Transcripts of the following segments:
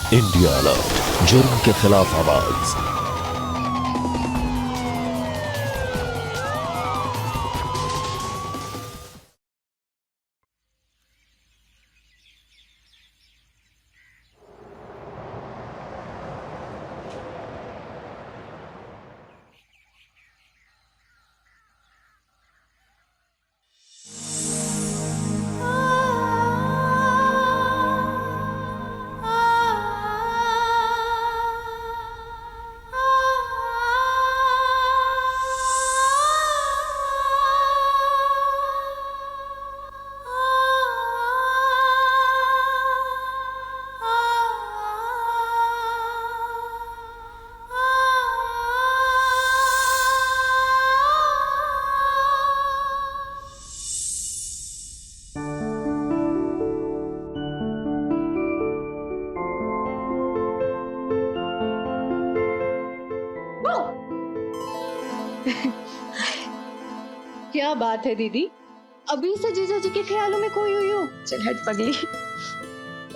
India alert, जुर्म के खिलाफ आवाज। क्या बात है दीदी, अभी से जीजा जी के ख्यालों में खोई हुई हो। चल हट पगली।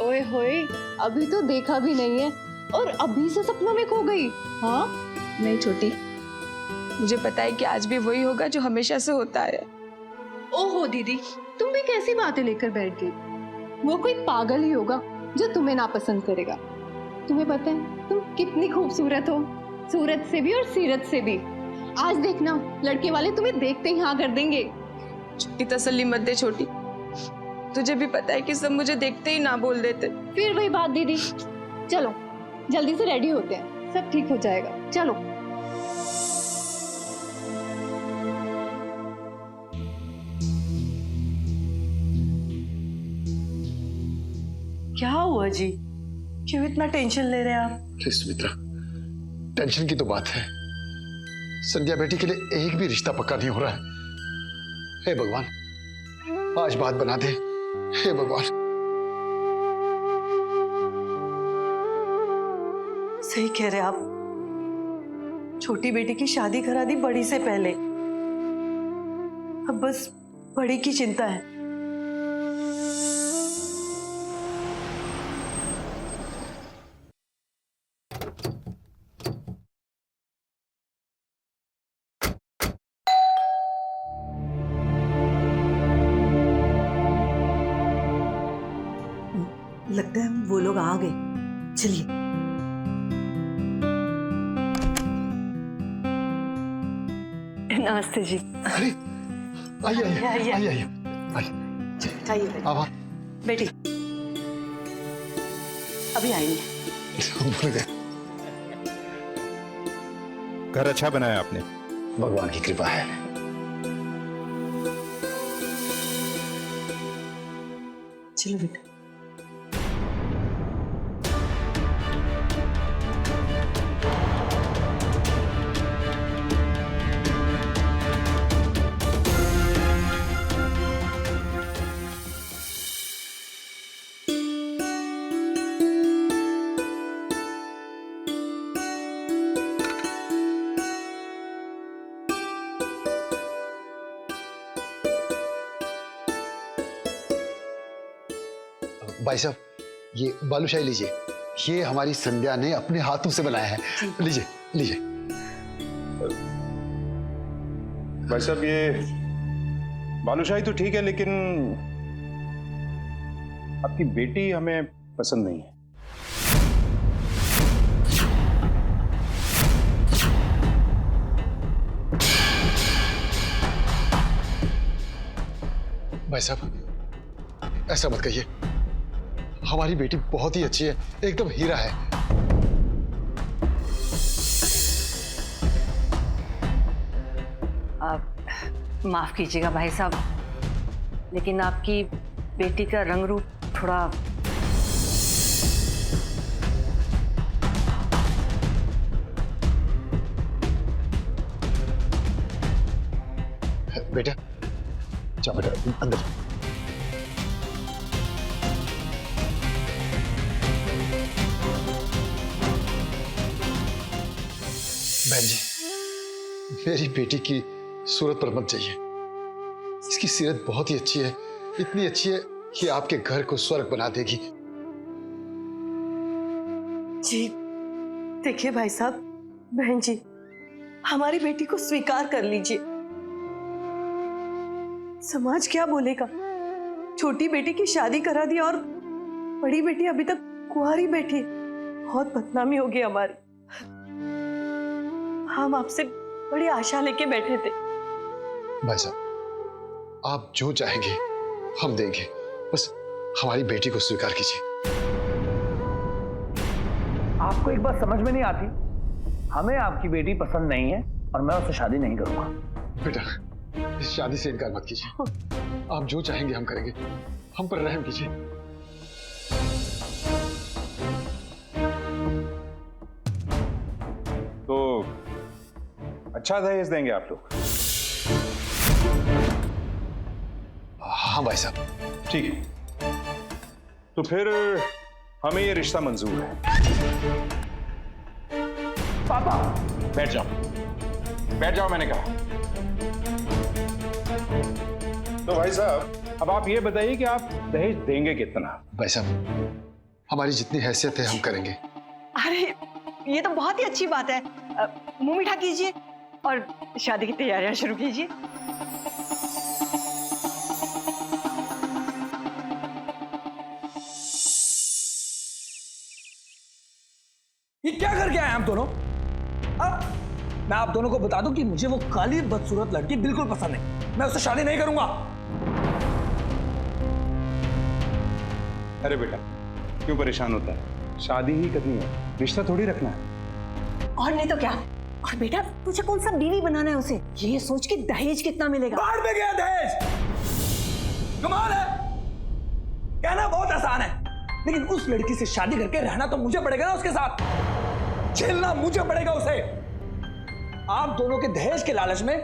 ओए होए, अभी तो देखा भी नहीं है और अभी से सपनों में खो गई। हाँ नहीं छोटी, मुझे पता है कि आज भी वही होगा जो हमेशा से होता है। ओहो दीदी, तुम भी कैसी बातें लेकर बैठ गई। वो कोई पागल ही होगा जो तुम्हें नापसंद करेगा। तुम्हें पता है तुम कितनी खूबसूरत हो, सूरत से भी और सीरत से भी। आज देखना लड़के वाले तुम्हें देखते ही हाँ कर देंगे। छुट्टी तसल्ली मत दे छोटी, तुझे भी पता है कि सब मुझे देखते ही ना बोल देते। फिर वही बात दीदी, चलो जल्दी से रेडी होते हैं, सब ठीक हो जाएगा। चलो क्या हुआ जी, क्यों इतना टेंशन ले रहे हैं आप? अरे सुमित्रा, टेंशन की तो बात है। संध्या बेटी के लिए एक भी रिश्ता पक्का नहीं हो रहा है। हे भगवान, आज बात बना दे। हे भगवान। सही कह रहे आप, छोटी बेटी की शादी करा दी बड़ी से पहले, अब बस बड़ी की चिंता है। लगता है वो लोग आ गए, चलिए। नमस्ते जी। अरे आइए आइए आइए। आइए आइए आइए। आइए आवा। बेटी, अभी आएंगे। भूल गए। घर अच्छा बनाया आपने। भगवान की कृपा है। चलो बेटा। भाई साहब, ये बालूशाही लीजिए। ये हमारी संध्या ने अपने हाथों से बनाया है। लीजिए लीजिए। भाई साहब, ये बालूशाही तो ठीक है, लेकिन आपकी बेटी हमें पसंद नहीं है। भाई साहब, ऐसा मत कहिए। हमारी बेटी बहुत ही अच्छी है, एकदम हीरा है। आप माफ कीजिएगा भाई साहब, लेकिन आपकी बेटी का रंग रूप थोड़ा बेटा जाओ, बेटा अंदर। बहन जी, मेरी बेटी की सूरत पर मत जाइए। इसकी सीरत बहुत ही अच्छी है, इतनी अच्छी है कि आपके घर को स्वर्ग बना देगी। जी देखिए भाई साहब, बहन जी, हमारी बेटी को स्वीकार कर लीजिए। समाज क्या बोलेगा? छोटी बेटी की शादी करा दी और बड़ी बेटी अभी तक कुंवारी बैठी है। बहुत बदनामी होगी हमारी। हम आपसे बड़ी आशा लेके बैठे थे। भाई साहब, आप जो चाहेंगे हम देंगे, बस हमारी बेटी को स्वीकार कीजिए। आपको एक बात समझ में नहीं आती? हमें आपकी बेटी पसंद नहीं है और मैं उससे शादी नहीं करूंगा। बेटा, इस शादी से इनकार मत कीजिए। आप जो चाहेंगे हम करेंगे। हम पर रहम कीजिए। तो अच्छा दहेज देंगे आप लोग? हाँ भाई साहब। ठीक है, तो फिर हमें ये रिश्ता मंजूर है। पापा बैठ जाओ, बैठ जाओ मैंने कहा। तो भाई साहब, अब आप ये बताइए कि आप दहेज देंगे कितना? भाई साहब, हमारी जितनी हैसियत है हम करेंगे। अरे ये तो बहुत ही अच्छी बात है। मुंह मीठा कीजिए और शादी की तैयारियां शुरू कीजिए। ये क्या करके आए आप दोनों? अब मैं आप दोनों को बता दूं कि मुझे वो काली बदसूरत लड़की बिल्कुल पसंद नहीं। मैं उससे शादी नहीं करूंगा। अरे बेटा, क्यों परेशान होता है? शादी ही करनी है, रिश्ता थोड़ी रखना है। और नहीं तो क्या? और बेटा, तुझे कौन सा बीवी बनाना है उसे, ये सोच के दहेज कितना मिलेगा? बाहर में गया दहेज। कमाल है। कहना बहुत आसान है, लेकिन उस लड़की से शादी करके रहना तो मुझे पड़ेगा ना, उसके साथ झेलना मुझे पड़ेगा उसे। आप दोनों के दहेज के लालच में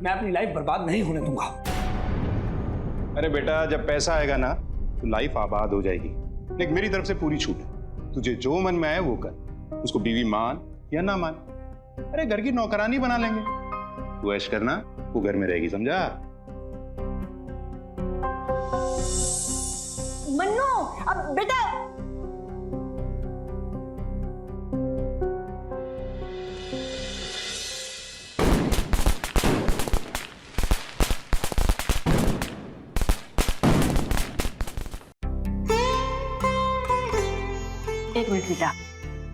मैं अपनी लाइफ बर्बाद नहीं होने दूंगा। अरे बेटा, जब पैसा आएगा ना तो लाइफ आबाद हो जाएगी। लेकिन मेरी तरफ से पूरी छूट है, तुझे जो मन में आए वो कर। उसको बीवी मान या ना मान, अरे घर की नौकरानी बना लेंगे। तू ऐश करना, वो घर में रहेगी, समझा? मन्नू, अब बेटा एक मिनट बेटा,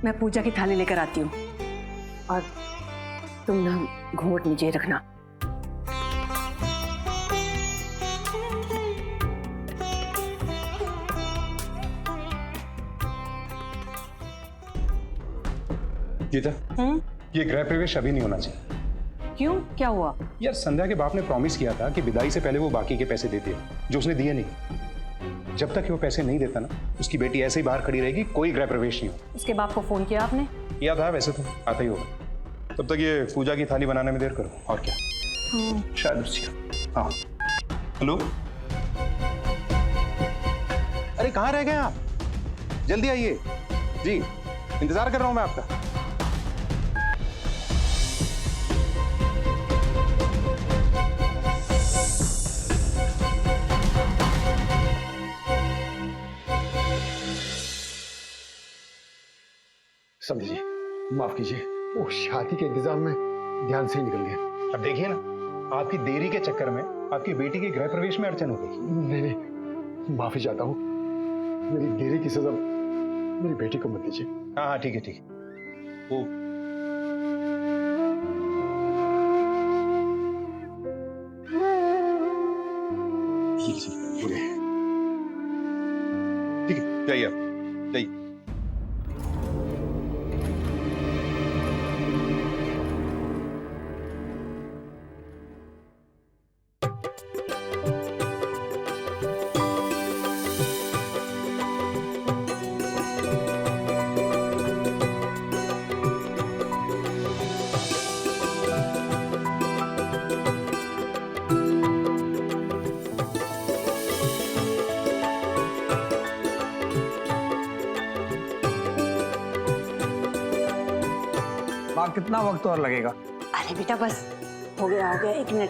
मैं पूजा की थाली लेकर आती हूँ और तुम ना घूंघट नीचे रखना। गीता, ये गृह प्रवेश अभी नहीं होना चाहिए। क्यों, क्या हुआ? यार, संध्या के बाप ने प्रॉमिस किया था कि विदाई से पहले वो बाकी के पैसे देते हैं, जो उसने दिए नहीं। जब तक वो पैसे नहीं देता ना, उसकी बेटी ऐसे ही बाहर खड़ी रहेगी, कोई गृह प्रवेश नहीं हो। उसके बाप को फोन किया आपने? किया था, वैसे तो आता ही होगा। तब तक ये पूजा की थाली बनाने में देर करो, और क्या। शायद उसकी। हाँ, हेलो। अरे कहाँ रह गए आप? जल्दी आइए जी, इंतजार कर रहा हूं मैं आपका। समझिए, माफ कीजिए, वो शादी के इंतजाम में ध्यान से ही निकल गया। अब देखिए ना, आपकी देरी के चक्कर में आपकी बेटी के गृह प्रवेश में अड़चन हो गई। नहीं नहीं, माफी चाहता हूँ। मेरी देरी की सजा मेरी बेटी को मत दीजिए। हाँ हाँ, ठीक है ठीक है। वो ठीक है, जाइए आप, जाइए। माँ, कितना वक्त और लगेगा? अरे बेटा बस हो गया 1 मिनट।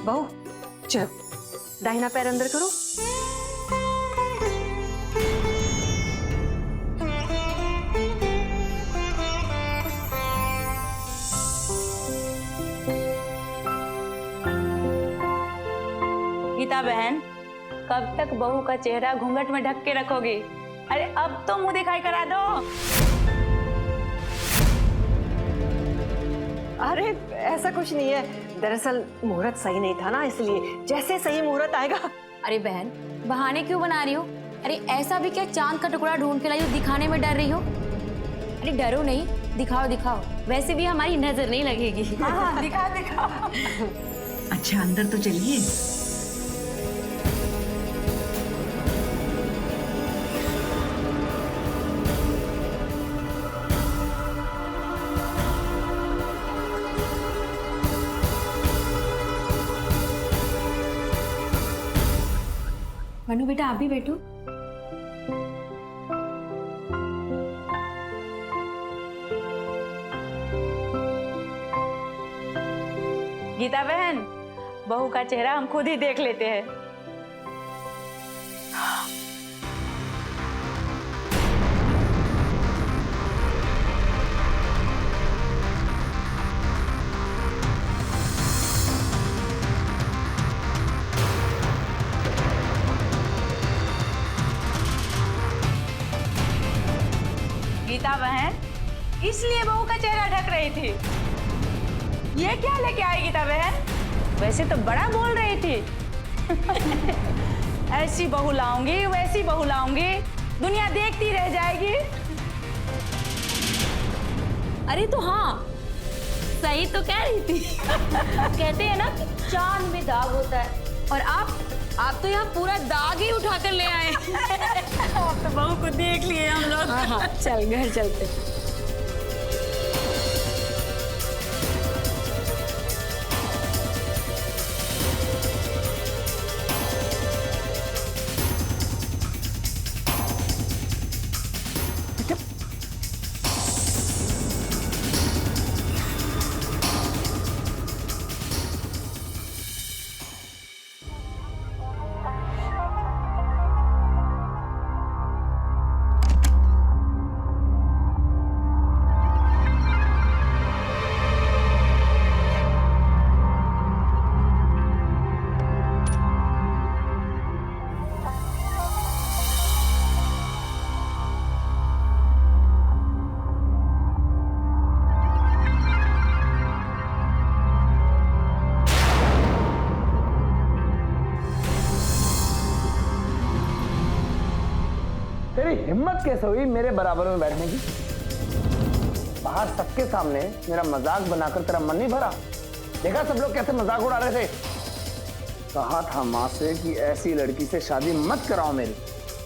बहू चलो, दाहिना पैर अंदर करो। बहन, कब तक बहू का चेहरा घूंघट में ढक के रखोगी? अरे अब तो मुंह दिखाई करा दो। अरे ऐसा कुछ नहीं है, दरअसल मुहूर्त सही नहीं था ना, इसलिए जैसे सही मुहूर्त आएगा। अरे बहन, बहाने क्यों बना रही हो? अरे ऐसा भी क्या चांद का टुकड़ा ढूंढ के लाई हो, दिखाने में डर रही हो? अरे डरो नहीं, दिखाओ दिखाओ, वैसे भी हमारी नजर नहीं लगेगी। हाँ, दिखा दिखा। अच्छा अंदर तो चलिए। मनु बेटा आप भी बैठो। गीता बहन, बहू का चेहरा हम खुद ही देख लेते हैं। गीता बहन, इसलिए बहू का चेहरा ढक रही थी। ये क्या लेके आई गीता बहन? वैसे तो बड़ा बोल रही थी। ऐसी बहू लाऊंगी, वैसी बहू लाऊंगी, दुनिया देखती रह जाएगी। अरे तो हाँ, सही तो कह रही थी। कहते हैं ना कि चांद में दाग होता है, और आप तो यहाँ पूरा दाग ही उठा कर ले आए। अब तो बहू को देख लिए हम लोग। हाँ, चल घर चलते। तेरी हिम्मत कैसे हुई मेरे बराबर में बैठने की? बाहर सबके सामने मेरा मजाक बनाकर तेरा मन नहीं भरा? देखा सब लोग कैसे मजाक उड़ा रहे थे। कहा था माँ से कि ऐसी लड़की से शादी मत कराओ मेरी,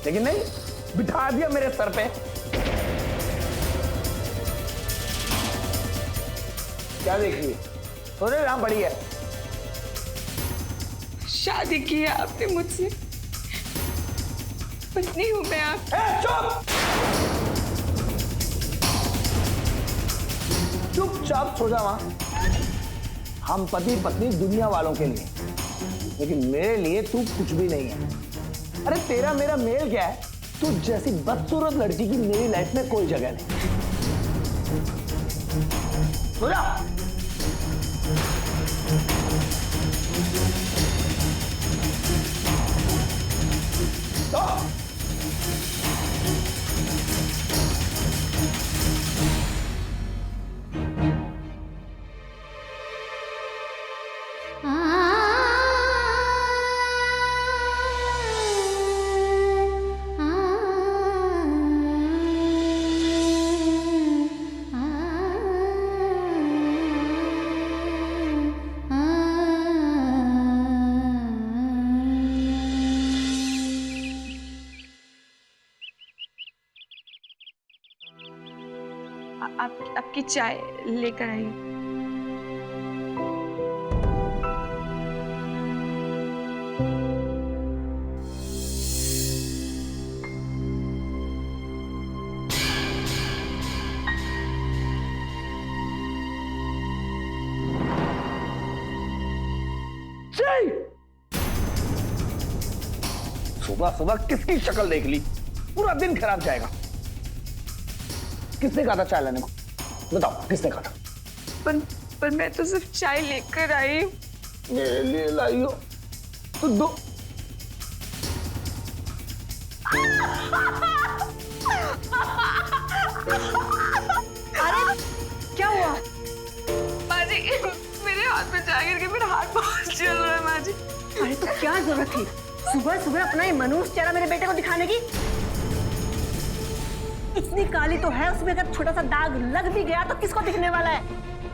लेकिन नहीं, बिठा दिया मेरे सर पे। क्या देख रही है? सोने यहाँ बड़ी है। शादी की है आपने मुझसे, पत्नी हूं मैं आप। चुप! चुपचाप सो जा मां। हम पति पत्नी दुनिया वालों के लिए, लेकिन मेरे लिए तू कुछ भी नहीं है। अरे तेरा मेरा मेल क्या है? तू जैसी बदसूरत लड़की की मेरी लाइफ में कोई जगह नहीं। सो जा। आपकी चाय लेकर आई। सुबह सुबह किसकी शक्ल देख ली? पूरा दिन खराब जाएगा। किसने कहा था चाय लाने को? बताओ किसने कहा था? पर मैं तो सिर्फ चाय लेकर आई। मेरे लिए लाई हो तो अरे क्या हुआ? माँ जी मेरे हाथ में जागिर के मेरा हाथ बहुत जल रहा है माँ जी। अरे तो क्या जरूरत थी सुबह सुबह अपना ये मनुष्य चेहरा मेरे बेटे को दिखाने की? इतनी काली तो है उसमें, अगर छोटा सा दाग लग भी गया तो किसको दिखने वाला है?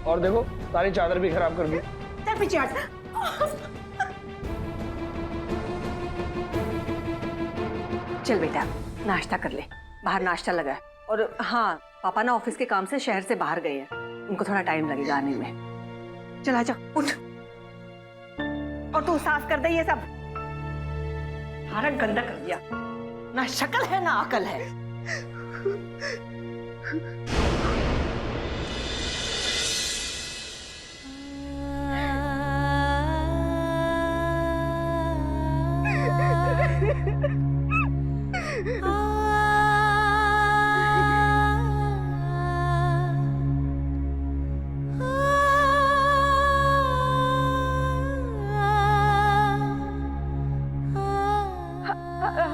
और देखो सारी चादर भी खराब कर दी। चल पीछे हट। चल बेटा नाश्ता कर ले, बाहर नाश्ता लगा है। और हाँ, पापा ना ऑफिस के काम से शहर से बाहर गए हैं, उनको थोड़ा टाइम लगेगा आने में। चल आजा उठ, और तू साफ कर दे ये सब, सारा गंदा कर दिया। ना शक्ल है ना अकल है।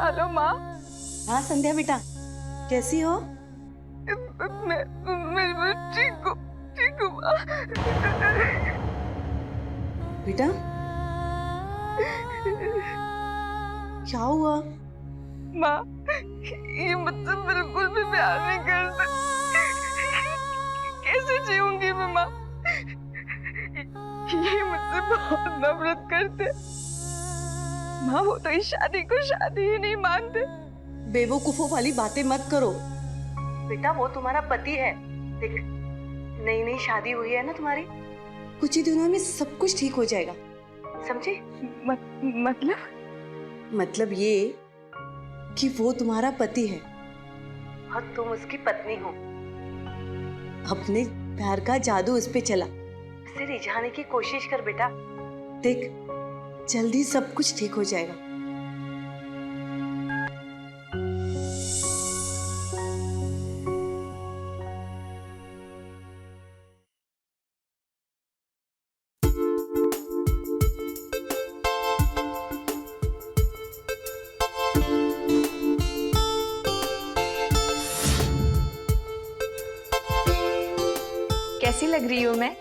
हेलो माँ। हाँ संध्या बेटा, कैसी हो? मैं ठीक हूँ माँ। बेटा क्या हुआ? माँ ये मुझसे बिल्कुल भी प्यार नहीं करते। कैसे जीऊंगी मैं माँ? ये मुझसे बहुत नफरत करते। माँ वो तो इस शादी को शादी ही नहीं मानते। बेवकूफों वाली बातें मत करो बेटा, वो तुम्हारा पति है। देख नई नई शादी हुई है ना तुम्हारी, कुछ ही दिनों में सब कुछ ठीक हो जाएगा, समझे? मतलब ये कि वो तुम्हारा पति है और तुम उसकी पत्नी हो। अपने प्यार का जादू उस पे चला, उसे रिझाने की कोशिश कर बेटा। देख जल्दी सब कुछ ठीक हो जाएगा। कैसी लग रही हूँ मैं?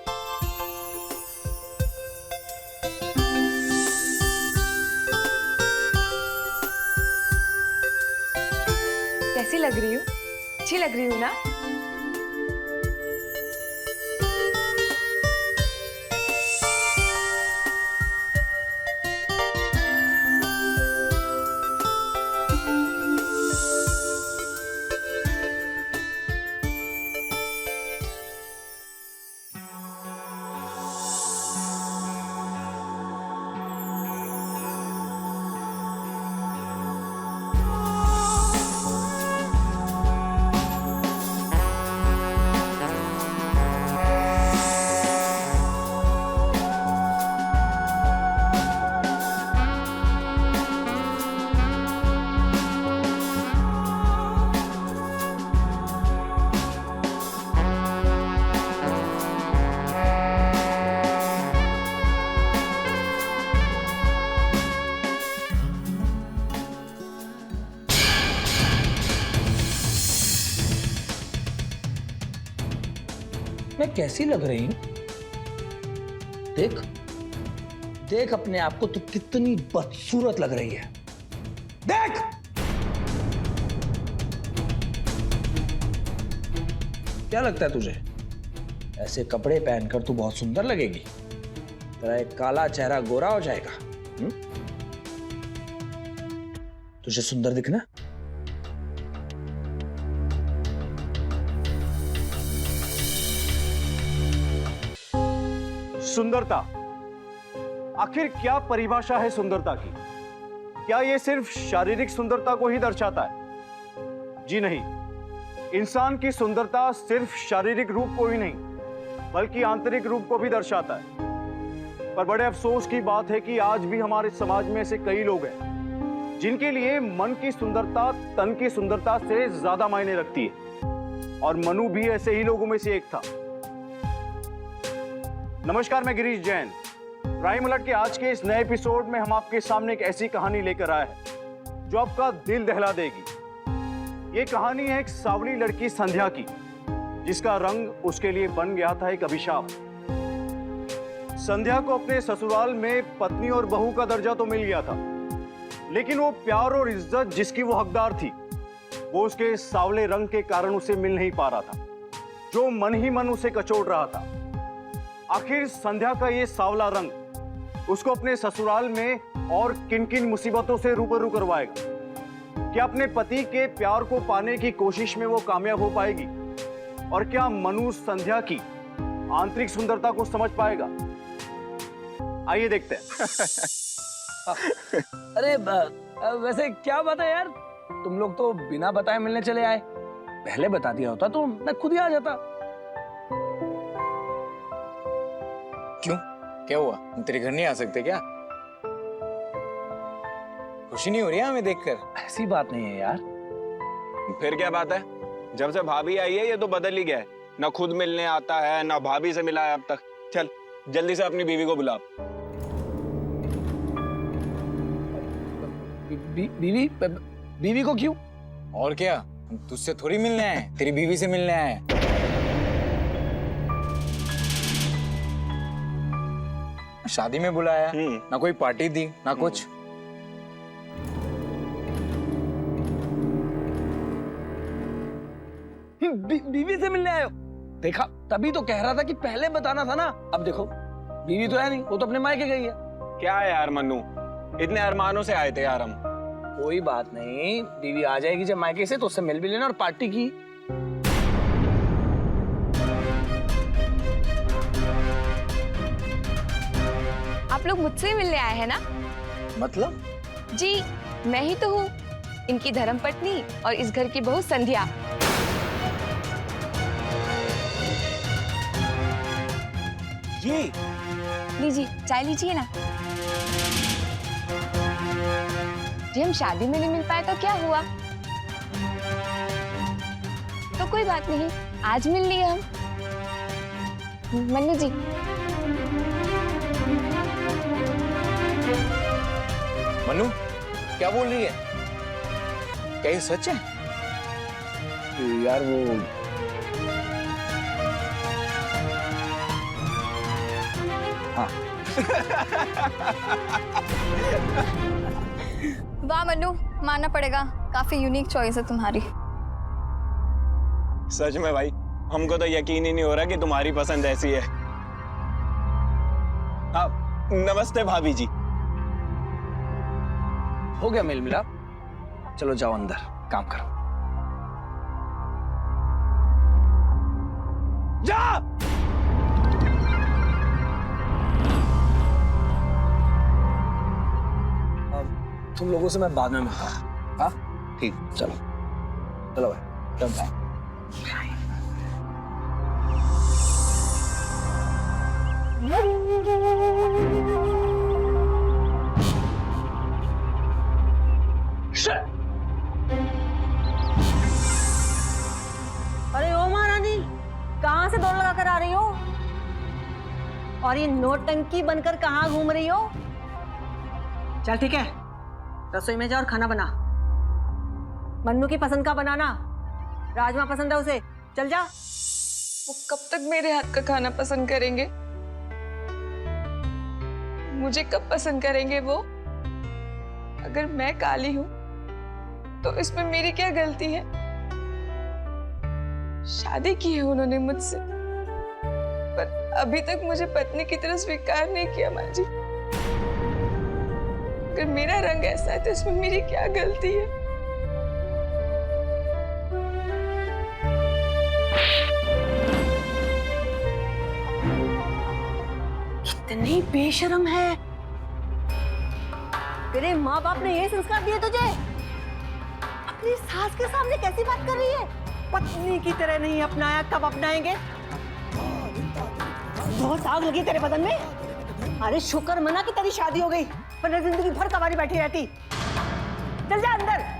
कैसी लग रही हूँ? अच्छी लग रही हूँ ना? मैं कैसी लग रही हूं? देख देख अपने आप को, तू कितनी बदसूरत लग रही है। देख क्या लगता है तुझे? ऐसे कपड़े पहनकर तू बहुत सुंदर लगेगी। तेरा एक काला चेहरा गोरा हो जाएगा। तुझे सुंदर दिखना? सुंदरता, आखिर क्या परिभाषा है सुंदरता की? क्या यह सिर्फ शारीरिक सुंदरता को ही दर्शाता है? जी नहीं, इंसान की सुंदरता सिर्फ शारीरिक रूप को ही नहीं बल्कि आंतरिक रूप को भी दर्शाता है। पर बड़े अफसोस की बात है कि आज भी हमारे समाज में ऐसे कई लोग हैं जिनके लिए मन की सुंदरता तन की सुंदरता से ज्यादा मायने रखती है, और मनु भी ऐसे ही लोगों में से एक था। नमस्कार, मैं गिरीश जैन। प्राइम अलर्ट के आज के इस नए एपिसोड में हम आपके सामने एक ऐसी कहानी लेकर आए हैं जो आपका दिल दहला देगी। ये कहानी है एक सांवली लड़की संध्या की, जिसका रंग उसके लिए बन गया था एक अभिशाप। संध्या को अपने ससुराल में पत्नी और बहू का दर्जा तो मिल गया था, लेकिन वो प्यार और इज्जत जिसकी वो हकदार थी, वो उसके सांवले रंग के कारण उसे मिल नहीं पा रहा था, जो मन ही मन उसे कचोट रहा था। आखिर संध्या का ये सांवला रंग उसको अपने ससुराल में और किन किन मुसीबतों से रूबरू करवाएगा? क्या अपने पति के प्यार को पाने की कोशिश में वो कामयाब हो पाएगी? और क्या मनु संध्या की आंतरिक सुंदरता को समझ पाएगा? आइए देखते हैं। अरे वैसे क्या बात है यार, तुम लोग तो बिना बताए मिलने चले आए। पहले बता दिया होता तो मैं खुद ही आ जाता। क्यों, क्या हुआ? हम तेरे घर नहीं आ सकते क्या? खुशी नहीं हो रही है हमें देखकर? ऐसी बात नहीं है यार। फिर क्या बात है? जब से भाभी आई है ये तो बदल ही गया है, ना खुद मिलने आता है ना भाभी से मिला है अब तक। चल जल्दी से अपनी बीवी को बुला। बीवी को क्यों? और क्या, हम तुझसे थोड़ी मिलने आए, तेरी बीवी से मिलने आए। शादी में बुलाया, ना कोई पार्टी दी ना कुछ। बीवी से मिलने आए हो? देखा, तभी तो कह रहा था कि पहले बताना था ना। अब देखो, बीवी तो है नहीं, वो तो अपने मायके गई है। क्या है यार मन्नू, इतने अरमानों से आए थे यार हम। कोई बात नहीं, बीवी आ जाएगी जब मायके से तो उससे मिल भी लेना और पार्टी की। आप लोग मुझसे मिलने आए हैं ना? मतलब? जी, मैं ही तो हूँ, इनकी धर्मपत्नी और इस घर की बहू संध्या। ये लीजिए, चाय लीजिए ना। जी, हम शादी में नहीं मिल पाए तो क्या हुआ? तो कोई बात नहीं, आज मिल लिए हम। मन्नू जी, मन्नू क्या बोल रही है? क्या ये सच है? यार वो वाह मन्नू, मानना पड़ेगा, काफी यूनिक चॉइस है तुम्हारी। सच में भाई, हमको तो यकीन ही नहीं हो रहा कि तुम्हारी पसंद ऐसी है। हाँ, नमस्ते भाभी जी। हो गया मेल मिलाप, चलो जाओ अंदर काम करो। जा! तुम लोगों से मैं बाद में मिलता हूँ। हाँ ठीक, चलो चलो भाई, चलो बाय। अरे ओ महारानी, कहाँ से दौड़ लगा कर आ रही हो? और ये नौटंकी बनकर कहाँ घूम रही हो? चल ठीक है, रसोई में जा और खाना बना। मन्नू की पसंद का बनाना, राजमा पसंद है उसे, चल जा। वो कब तक मेरे हाथ का खाना पसंद करेंगे? मुझे कब पसंद करेंगे वो? अगर मैं काली हूं तो इसमें मेरी क्या गलती है? शादी की है उन्होंने मुझसे, पर अभी तक मुझे पत्नी की तरह स्वीकार नहीं किया। माँ जी, अगर मेरा रंग ऐसा है तो इसमें मेरी क्या गलती है? कितनी बेशर्म है। तेरे माँ बाप ने ये संस्कार दिए तुझे? अपनी सास के सामने कैसी बात कर रही है? पत्नी की तरह नहीं अपनाया, कब अपनाएंगे? बहुत आग लगी तेरे बदन में। अरे शुक्र मना कि तेरी शादी हो गई, वरना जिंदगी भर कबारी बैठी रहती। चल जा अंदर।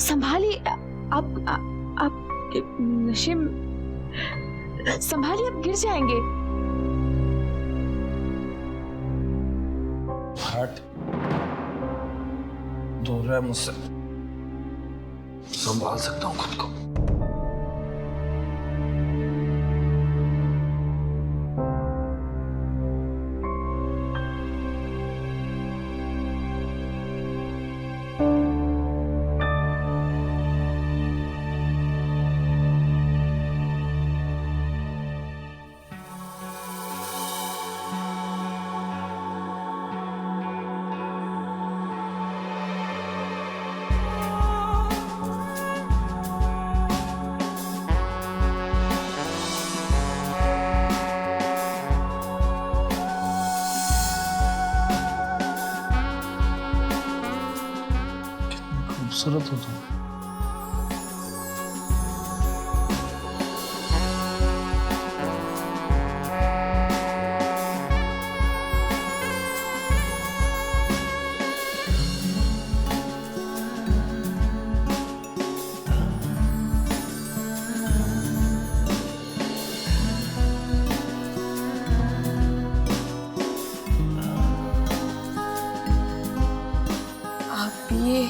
संभालिए आप नशे संभालिए, आप गिर जाएंगे। हट, दूर रह मुझसे, संभाल सकता हूँ खुद को। खूबसूरत हो तुम। आप ये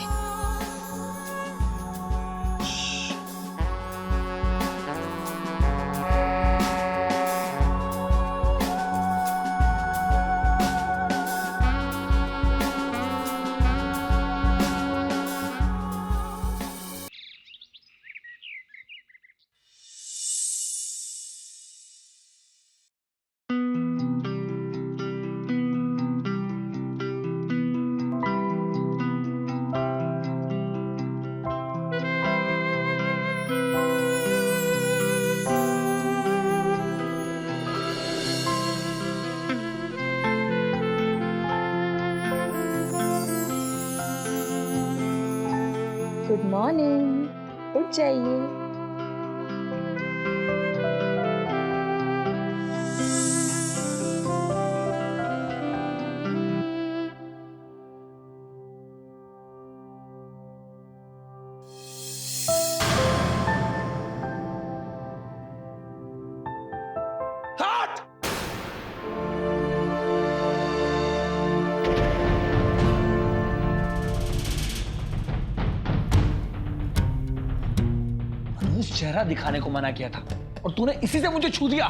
गुड मॉर्निंग, उठ जाइए। चेहरा दिखाने को मना किया था और तूने इसी से मुझे छू दिया।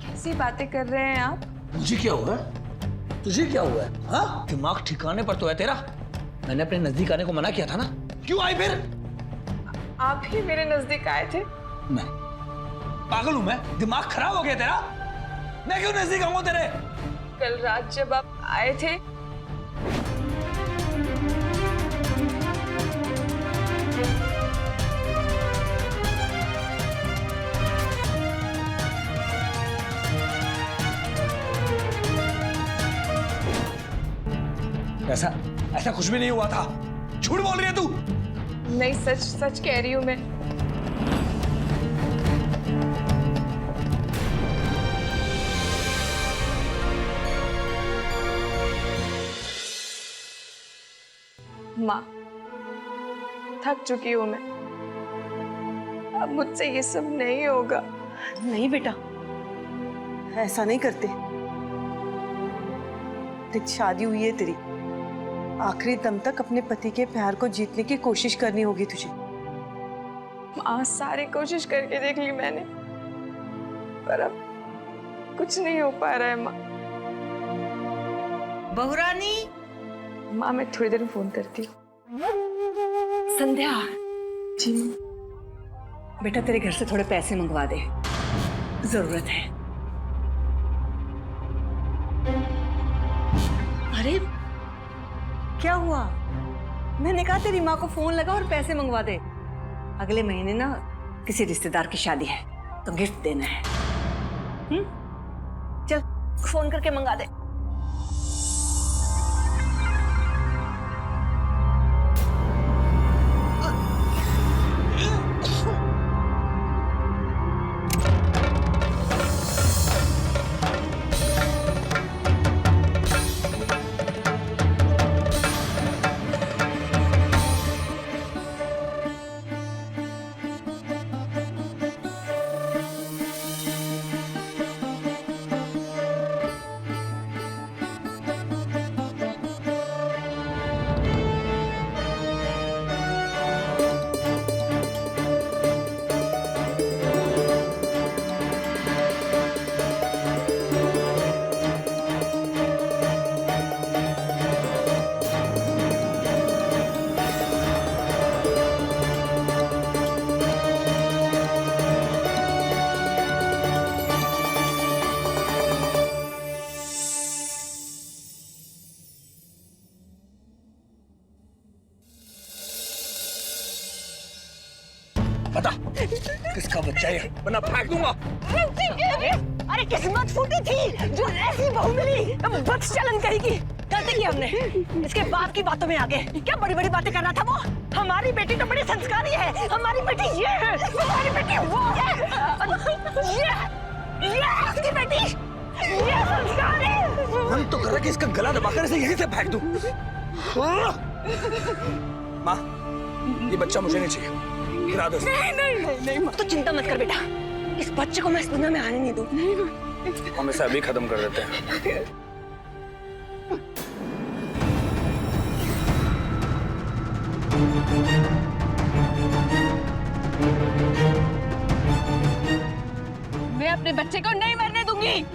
कैसी बातें कर रहे हैं आप? मुझे क्या हुआ? तुझे क्या हुआ? हाँ, दिमाग ठिकाने पर तो है तेरा? मैंने अपने नजदीक आने को मना किया था ना, क्यों आई फिर? आप ही मेरे नजदीक आए थे। मैं पागल हूं? मैं दिमाग खराब हो गया तेरा? मैं क्यों नजदीक आऊंगा तेरे? कल रात जब आप आए थे ऐसा कुछ भी नहीं हुआ था। झूठ बोल रही है तू। नहीं, सच सच कह रही हूं मैं। माँ, थक चुकी हूं मैं। अब मुझसे ये सब नहीं होगा। नहीं बेटा, ऐसा नहीं करते। देख, शादी हुई है तेरी, आखिरी दम तक अपने पति के प्यार को जीतने की कोशिश करनी होगी तुझे। माँ, सारी कोशिश करके देख ली मैंने, पर अब कुछ नहीं हो पा रहा है माँ। बहुरानी, माँ मैं थोड़ी देर में फोन करती हूँ। संध्या, जी बेटा तेरे घर से थोड़े पैसे मंगवा दे, जरूरत है। अरे क्या हुआ? मैंने कहा तेरी माँ को फोन लगा और पैसे मंगवा दे। अगले महीने ना किसी रिश्तेदार की शादी है तो गिफ्ट देना है। चल फोन करके मंगा दे। बता किसका बच्चा है, वरना फेंक दूंगा। अरे किस्मत फूटी थी जो ऐसी बहू मिली, बदचलन करेगी। गलती की हमने, इसके बाप की बातों में आगे क्या बड़ी बड़ी बातें कर रहा था वो। हमारी बेटी तो बड़ी संस्कारी है, हमारी बेटी ये है, हमारी बेटी वो है, ये उसकी बेटी, ये संस्कारी। मन तो कर रहा कि इसका गला दबाकर इसे यहीं से फेंक दूं। माँ, ये बच्चा मुझे नहीं चाहिए, गिरा दो। नहीं, तो चिंता मत कर बेटा, इस बच्चे को मैं इस दुनिया में आने नहीं दूं। हम इसे अभी खत्म कर देते हैं। मैं अपने बच्चे को नहीं मरने दूंगी।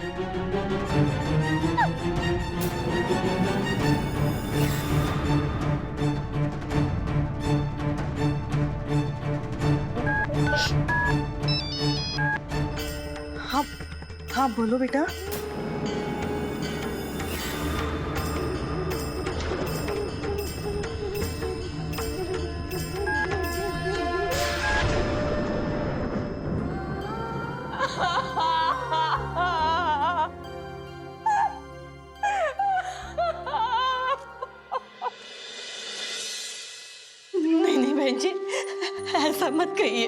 हाँ बोलो बेटा। नहीं बहन जी, ऐसा मत कहिए,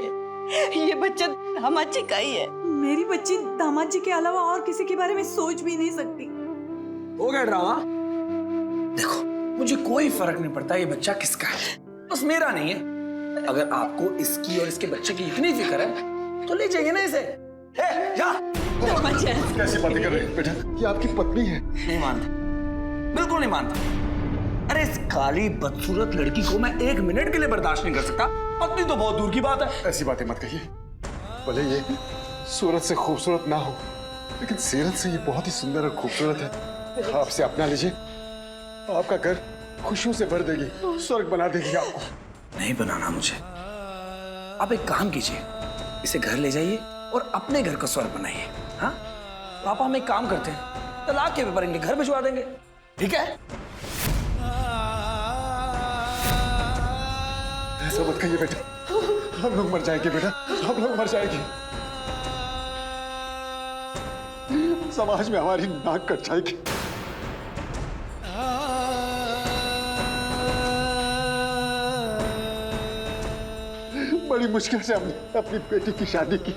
ये बच्चा दामाद जी का ही है। मेरी बच्ची दामाद जी के अलावा और किसी के बारे में सोच भी नहीं सकती। हो गया ड्रामा। देखो, मुझे कोई फर्क नहीं पड़ता ये बच्चा किसका है, बस मेरा नहीं है। अगर आपको इसकी और इसके बच्चे की इतनी फिक्र है तो ले जाइए ना इसे। जा। कैसी बातें कर रहे हैं बेटा, ये आपकी पत्नी है। नहीं मानता, बिल्कुल नहीं मानता। अरे इस काली बदसूरत लड़की को मैं 1 मिनट के लिए बर्दाश्त नहीं कर सकता, पत्नी तो बहुत दूर की बात है। ऐसी बातें मत कहिए, भले ये सूरत से खूबसूरत ना हो, लेकिन सीरत से ये बहुत ही सुंदर और खूबसूरत है। आपसे अपना लीजिए, आपका घर खुशियों से भर देगी, स्वर्ग बना देगी आपको। नहीं बनाना मुझे। आप एक काम कीजिए, इसे घर ले जाइए और अपने घर का स्वर्ग बनाइए। हाँ, पापा हम एक काम करते हैं, तलाक के पेपर इनके घर भिजवा देंगे, ठीक है? ऐसा मत कहिए बेटा, हम लोग मर जाएंगे बेटा, हम लोग मर जाएंगे। समाज में हमारी नाक कट जाएगी। बड़ी मुश्किल से हमने अपनी बेटी की शादी की।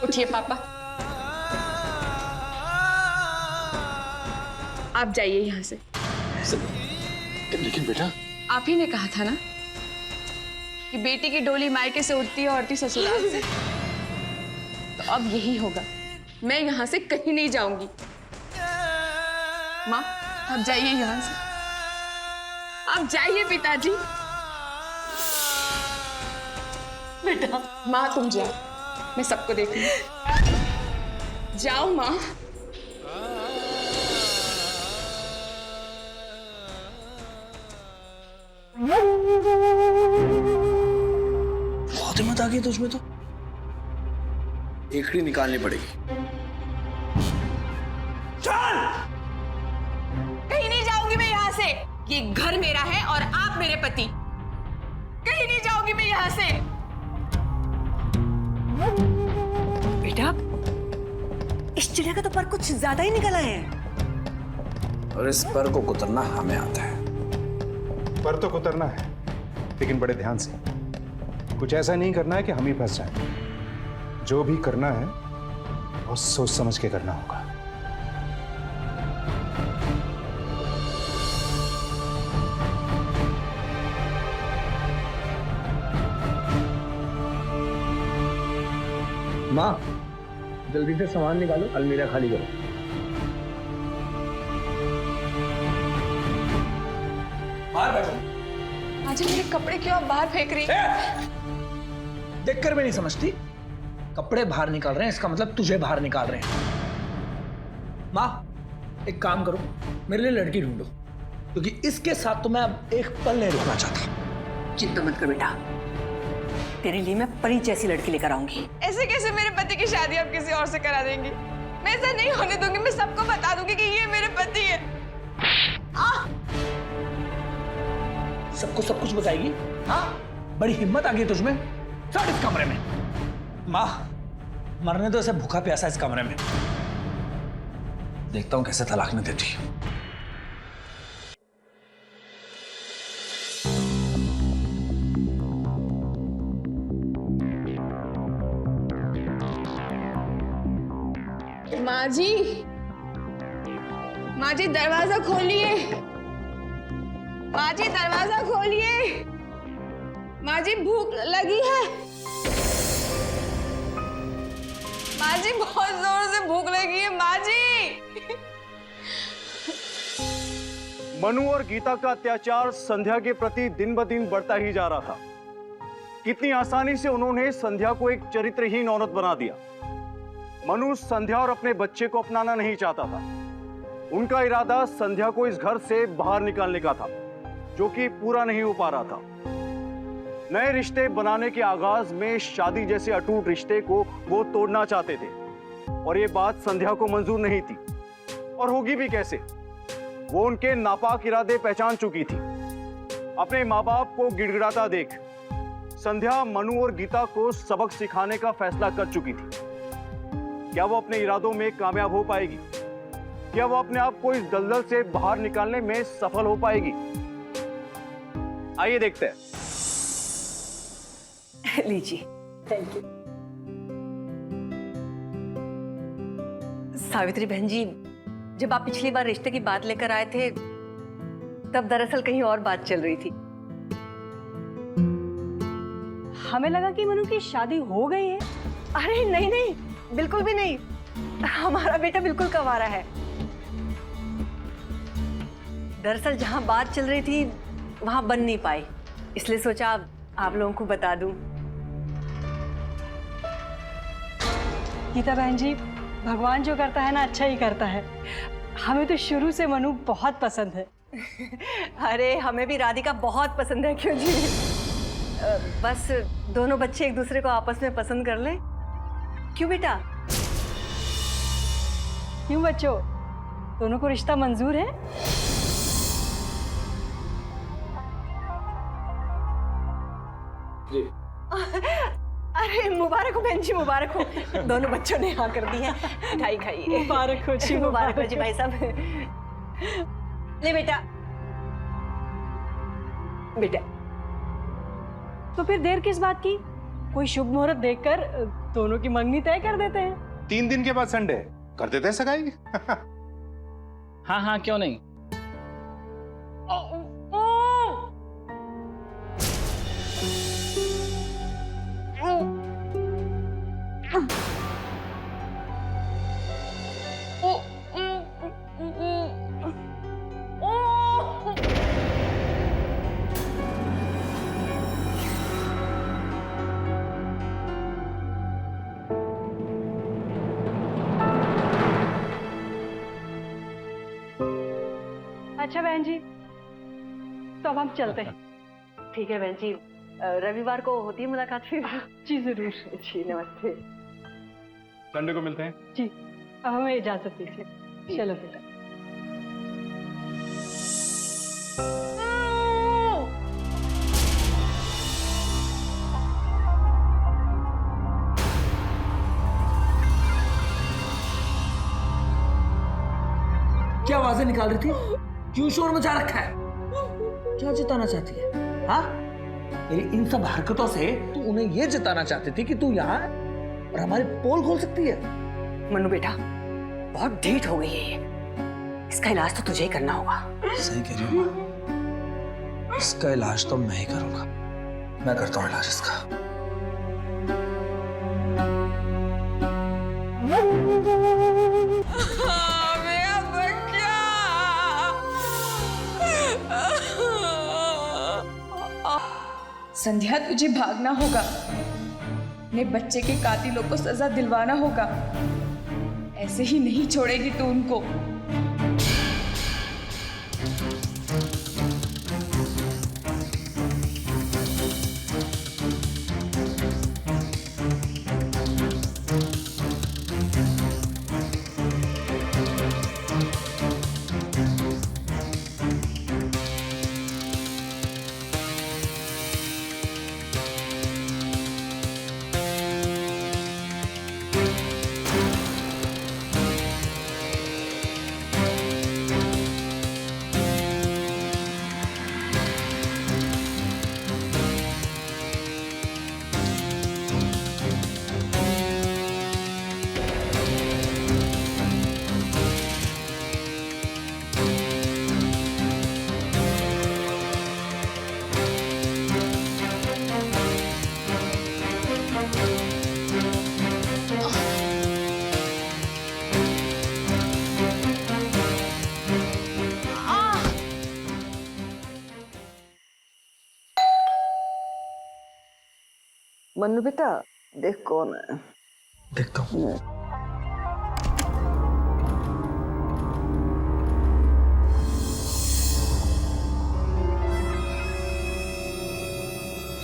उठिए पापा, आप जाइए यहाँ से। लेकिन बेटा, आप ही ने कहा था ना कि बेटी की डोली मायके से उठती है, औरती ससुराल से। तो अब यही होगा, मैं यहाँ से कहीं नहीं जाऊंगी। माँ, आप जाइए यहाँ से, आप जाइए पिताजी। बेटा, माँ तुम जाओ, मैं सबको देखूंगी। जाओ माँ। बहुत हिम्मत आ गई तुझमें तो। एकड़ी निकालनी पड़ेगी। चल! कहीं नहीं जाऊंगी मैं यहाँ से। ये घर मेरा है और आप मेरे पति। कहीं नहीं जाऊंगी मैं यहाँ से। बेटा, इस चिड़िया का तो पर कुछ ज्यादा ही निकला है। और इस पर को कुतरना हमें आता है। पर तो कुतरना है, लेकिन बड़े ध्यान से। कुछ ऐसा नहीं करना है कि हम ही फंस जाएं। जो भी करना है बहुत सोच समझ के करना होगा। माँ, जल्दी से सामान निकालो, अलमीरा खाली करो। बाहर बैठो। आज मेरे कपड़े क्यों आप बाहर फेंक रही हैं? देखकर भी नहीं समझती? कपड़े बाहर निकाल रहे हैं, इसका मतलब तुझे बाहर निकाल रहे हैं। माँ, एक काम करो, मेरे लिए लड़की ढूंढो, क्योंकि इसके साथ तो मैं अब एक पल नहीं रुकना चाहता। चिंता मत कर बेटा, तेरे लिए मैं परी जैसी लड़की लेकर आऊंगी। ऐसे कैसे मेरे पति की शादी आप किसी और से करा देंगी? मैं ऐसा नहीं होने दूंगी। मैं सबको बता दूंगी कि ये मेरे पति है। सबको सब कुछ बताएगी? हाँ, बड़ी हिम्मत आ गई तुझमें। चल इस कमरे में। माँ, मरने तो ऐसे भूखा प्यासा इस कमरे में। देखता हूं कैसे तलाक नहीं देती। माँ जी, माँ जी दरवाजा खोलिए। माँ जी दरवाजा खोलिए। माँ जी भूख लगी है। माँ जी बहुत जोर से भूख लगी है माँ जी। मनु और गीता का अत्याचार संध्या के प्रति दिन ब दिन बढ़ता ही जा रहा था। कितनी आसानी से उन्होंने संध्या को एक चरित्रहीन औरत बना दिया। मनु संध्या और अपने बच्चे को अपनाना नहीं चाहता था। उनका इरादा संध्या को इस घर से बाहर निकालने का था, जो कि पूरा नहीं हो पा रहा था। नए रिश्ते बनाने के आगाज में शादी जैसे अटूट रिश्ते को वो तोड़ना चाहते थे, और ये बात संध्या को मंजूर नहीं थी। और होगी भी कैसे? वो उनके नापाक इरादे पहचान चुकी थी। अपने माँ बाप को गिड़गिड़ाता देख संध्या मनु और गीता को सबक सिखाने का फैसला कर चुकी थी। क्या वो अपने इरादों में कामयाब हो पाएगी? क्या वो अपने आप को इस दलदल से बाहर निकालने में सफल हो पाएगी? आइए देखते हैं। लीजिए। Thank you. सावित्री बहन जी, जब आप पिछली बार रिश्ते की बात लेकर आए थे, तब दरअसल कहीं और बात चल रही थी। हमें लगा कि मनु की शादी हो गई है। अरे नहीं नहीं, बिल्कुल भी नहीं। हमारा बेटा बिल्कुल कंवारा है। दरअसल जहां बात चल रही थी वहां बन नहीं पाई, इसलिए सोचा आप लोगों को बता दूं। गीता बहन जी, भगवान जो करता है ना अच्छा ही करता है। हमें तो शुरू से मनु बहुत पसंद है। अरे हमें भी राधिका बहुत पसंद है। क्यों जी? बस दोनों बच्चे एक दूसरे को आपस में पसंद कर लें। क्यों बेटा? क्यों बच्चों, दोनों को रिश्ता मंजूर है? जी। अरे मुबारक हो बहन जी, मुबारक हो। दोनों बच्चों ने हाँ कर दी है। मिठाई खाइए। मुबारक हो जी, मुबारक हो जी भाई साहब। ले बेटा। बेटा तो फिर देर किस बात की? कोई शुभ मुहूर्त देखकर दोनों की मंगनी तय कर देते हैं। 3 दिन के बाद संडे कर देते हैं सगाई। हाँ हाँ, क्यों नहीं। अच्छा बहन जी, तो अब हम चलते हैं। ठीक है बहन जी, रविवार को होती है मुलाकात फिर। जी जरूर। जी नमस्ते। संडे को मिलते हैं। जी, अब हमें इजाजत दीजिए। चलो बेटा। क्या आवाजें निकाल रही थी? क्यों शोर मचा रखा है? क्या जताना चाहती है? हाँ, तेरी इन सब हरकतों से तू उन्हें ये जताना चाहती थी कि तू यहाँ और हमारी पोल खोल सकती है। मनु बेटा, बहुत ढीठ हो गई है ये। इसका इलाज तो तुझे ही करना होगा। सही कह रही हो। इसका इलाज तो मैं ही करूंगा। मैं करता हूँ इलाज इसका। मेरा बच्चा। संध्या, तुझे भागना होगा। अपने बच्चे के कातिलों को सजा दिलवाना होगा। ऐसे ही नहीं छोड़ेगी तू उनको। मनु बेटा देख कौन है। देखता हूँ।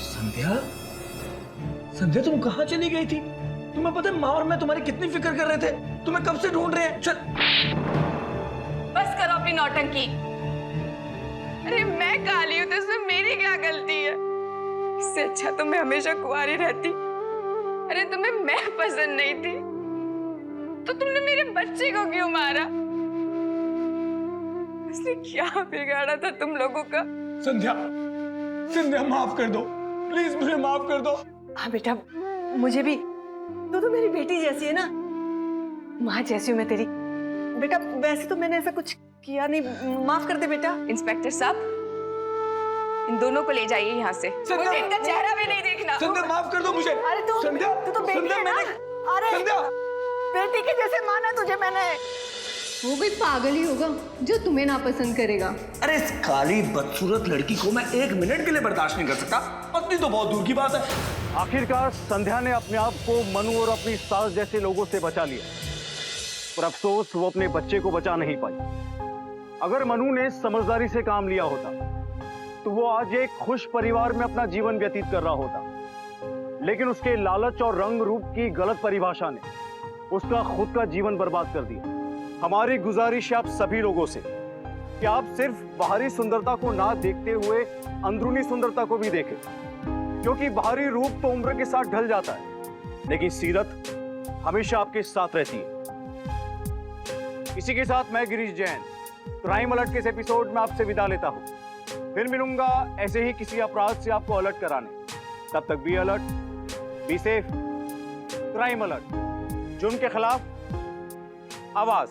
संध्या, संध्या तुम कहाँ चली गई थी? तुम्हें पता है माँ और मैं तुम्हारी कितनी फिक्र कर रहे थे, तुम्हें कब से ढूंढ रहे हैं। चल बस करो अपनी नौटंकी। अरे मैं काली हूं तो इसमें मेरी क्या गलती है? इससे अच्छा तो मैं हमेशा कुंवारी रहती। अरे तुम्हें मैं पसंद नहीं थी तो तुमने मेरे बच्चे को क्यों मारा? इसने क्या बिगाड़ा था तुम लोगों का? संध्या, संध्या माफ कर दो, प्लीज मुझे माफ कर दो। हाँ बेटा, मुझे भी। तू तो मेरी बेटी जैसी है ना, माँ जैसी हूँ मैं तेरी। बेटा वैसे तो मैंने ऐसा कुछ किया नहीं, माफ कर दे बेटा। इंस्पेक्टर साहब, इन दोनों को ले जाइए यहाँ से। मुझे इनका चेहरा भी नहीं देखना। संध्या माफ कर दो मुझे। अरे तू संध्या, तू तो बेटी संध्या, है ना? मैंने- अरे संध्या, बेटी के जैसे माना तुझे मैंने। वो कोई पागल ही होगा जो तुम्हें नापसंद करेगा। अरे इस काली बदसूरत लड़की को मैं 1 मिनट के लिए बर्दाश्त नहीं कर सकता। पत्नी तो बहुत दूर की बात है। आखिरकार संध्या ने अपने आप को मनु और अपनी सास जैसे लोगों से बचा लिया, पर अफसोस वो अपने बच्चे को बचा नहीं पाई। अगर मनु ने समझदारी से काम लिया होता तो वो आज एक खुश परिवार में अपना जीवन व्यतीत कर रहा होता, लेकिन उसके लालच और रंग रूप की गलत परिभाषा ने उसका खुद का जीवन बर्बाद कर दिया। हमारी गुजारिश है आप सभी लोगों से कि आप सिर्फ बाहरी सुंदरता को ना देखते हुए अंदरूनी सुंदरता को भी देखें, क्योंकि बाहरी रूप तो उम्र के साथ ढल जाता है, लेकिन सीरत हमेशा आपके साथ रहती है। इसी के साथ मैं गिरीश जैन क्राइम अलर्ट के इस एपिसोड में आपसे विदा लेता हूं। फिर मिलूंगा ऐसे ही किसी अपराध से आपको अलर्ट कराने। तब तक be alert, be safe. Crime alert, जुर्म के खिलाफ आवाज।